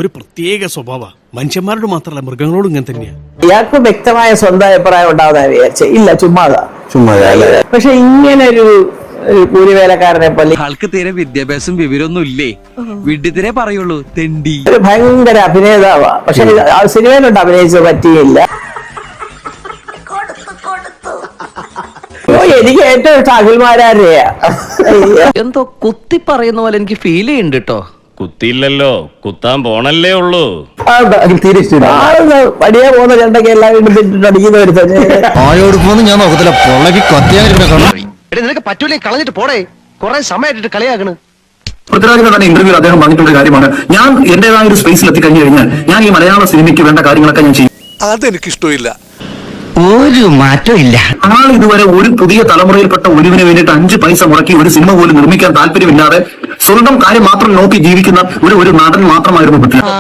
ഒരു പ്രത്യേക സ്വഭാവ. മനുഷ്യന്മാരോട് മാത്രമല്ല മൃഗങ്ങളോടും ഇങ്ങനെ തന്നെയാ. ഇയാൾക്ക് വ്യക്തമായ സ്വന്തം അഭിപ്രായം ഉണ്ടാവുന്ന വിചാരിച്ച ഇല്ല, ചുമ്മാതാ. പക്ഷെ ഇങ്ങനെ ഒരു കൂലിവേലക്കാരനെ പോലെ ആൾക്ക് തീരെ വിദ്യാഭ്യാസം വിവരമൊന്നും ഇല്ലേ, വിഡ്ഢിത്തിരെ പറയുള്ളൂ, തെണ്ടി. ഒരു ഭയങ്കര അഭിനേതാവാ. പക്ഷെ സിനിമയിലോട്ട് അഭിനയിച്ച പറ്റിയില്ല. എനിക്ക് ഏറ്റവും ഇഷ്ടം അഖിൽമാരാരെയാ. എന്തോ കുത്തി പറയുന്ന പോലെ എനിക്ക് ഫീൽ ചെയ്യുന്നുണ്ട് കേട്ടോ. കുത്തിയില്ലല്ലോ, കുത്താൻ പോണല്ലേ ഉള്ളൂ. പടിയെ പോകുന്ന രണ്ടൊക്കെ എല്ലാം വീണ്ടും അടിക്കുന്ന ഒരു ഞാൻ നോക്കത്തില്ല. നിനക്ക് പറ്റൂലേ, കളഞ്ഞിട്ട് പോടേ. കുറെ സമയമായിട്ട് കളിയാക്കണ്. പൃഥ്വിരാജിന്റെ തന്നെ ഇന്റർവ്യൂ അദ്ദേഹം പറഞ്ഞിട്ടുള്ള കാര്യമാണ്, ഞാൻ എന്റേതായ ഒരു സ്പേസിൽ എത്തിക്കഴിഞ്ഞു കഴിഞ്ഞാൽ ഞാൻ ഈ മലയാള സിനിമയ്ക്ക് വേണ്ട കാര്യങ്ങളൊക്കെ ഞാൻ ചെയ്യും. അതെനിക്കിഷ്ടമില്ല. ഒരു മാറ്റവും ഇല്ല. ആൾ ഇതുവരെ ഒരു പുതിയ തലമുറയിൽപ്പെട്ട ഒരുവിന് വേണ്ടിയിട്ട് 5 പൈസ മുടക്കി ഒരു സിനിമ പോലും നിർമ്മിക്കാൻ താല്പര്യമില്ലാതെ സ്വന്തം കാര്യം മാത്രം നോക്കി ജീവിക്കുന്ന ഒരു നടൻ മാത്രമായിരുന്നു പൃഥ്വിരാജ്.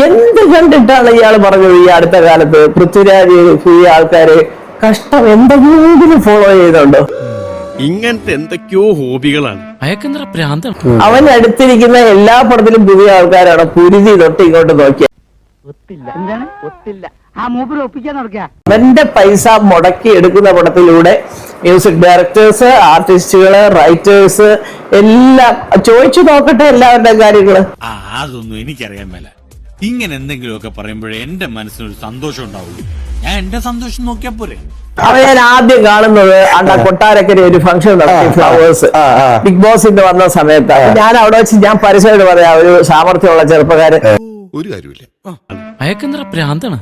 എന്ത് കണ്ടിട്ടാണ് ഇയാൾ പറഞ്ഞത് ഈ അടുത്ത കാലത്ത് പൃഥ്വിരാജ് ഈ ആൾക്കാര് കഷ്ടം എന്തെങ്കിലും ഫോളോ ചെയ്തുണ്ടോ? ഇങ്ങനത്തെ എന്തൊക്കെയോ ഹോബികളാണ്. അയക്കെന്തറ പ്രാന്തം. അവൻ അടുത്തിരിക്കുന്ന എല്ലാ പടത്തിലും പുതിയ ആൾക്കാരാണ്. കുരുതി തൊട്ട് ഇങ്ങോട്ട് നോക്കിയ അവന്റെ പൈസ മുടക്കി എടുക്കുന്ന പടത്തിലൂടെ മ്യൂസിക് ഡയറക്ടേഴ്സ്, ആർട്ടിസ്റ്റുകള്, റൈറ്റേഴ്സ് എല്ലാം ചോദിച്ചു നോക്കട്ടെ എല്ലാവരുടെ കാര്യങ്ങള്. അതൊന്നും എനിക്കറിയാൻ മേല. ഇങ്ങനെ എന്തെങ്കിലുമൊക്കെ പറയുമ്പോഴേ എന്റെ മനസ്സിനൊരു സന്തോഷം ഉണ്ടാവുള്ളൂ. ഞാൻ എന്റെ സന്തോഷം നോക്കിയാ പോരെ. അവ ഞാൻ ആദ്യം കാണുന്നത് അണ്ട കൊട്ടാരക്കര ഒരു ഫംഗ്ഷൻ നടത്തി, ഫ്ലവേഴ്സ് ബിഗ് ബോസിന്റെ വന്ന സമയത്ത്. ഞാൻ അവിടെ വെച്ച് ഞാൻ പരിസരത്ത് പറയാം, ഒരു സാമർഥ്യമുള്ള ചെറുപ്പക്കാരൻ. ഒരു കാര്യമില്ല. അയക്കെന്തറ പ്രാന്താണ്.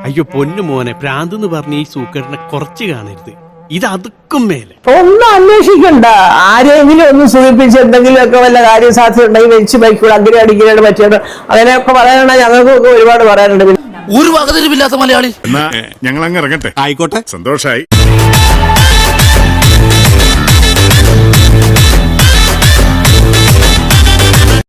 അയ്യോ പൊന്നു മോനെ, പ്രാന്ത് എന്ന് പറഞ്ഞ ഈ സൂക്കേടിനെ കുറച്ച് കാണരുത്. ഇത് അതുക്കും മേലെ. ഒന്നും അന്വേഷിക്കണ്ട. ആരെങ്കിലും ഒന്ന് സൂചിപ്പിച്ച് എന്തെങ്കിലുമൊക്കെ വല്ല കാര്യസാധ്യത ഉണ്ടെങ്കിൽ വെച്ച് ബൈക്കൂടെ അങ്ങനെ അടിക്കാനായിട്ട് പറ്റിയത് അങ്ങനെയൊക്കെ പറയാനുണ്ടെങ്കിൽ ഞങ്ങൾക്കൊക്കെ ഒരുപാട് പറയാനുണ്ട്. ഒരു വകതിരിവില്ലാത്ത മലയാളി. ഞങ്ങൾ അങ്ങ് ഇറങ്ങട്ടെ. ആയിക്കോട്ടെ, സന്തോഷായി.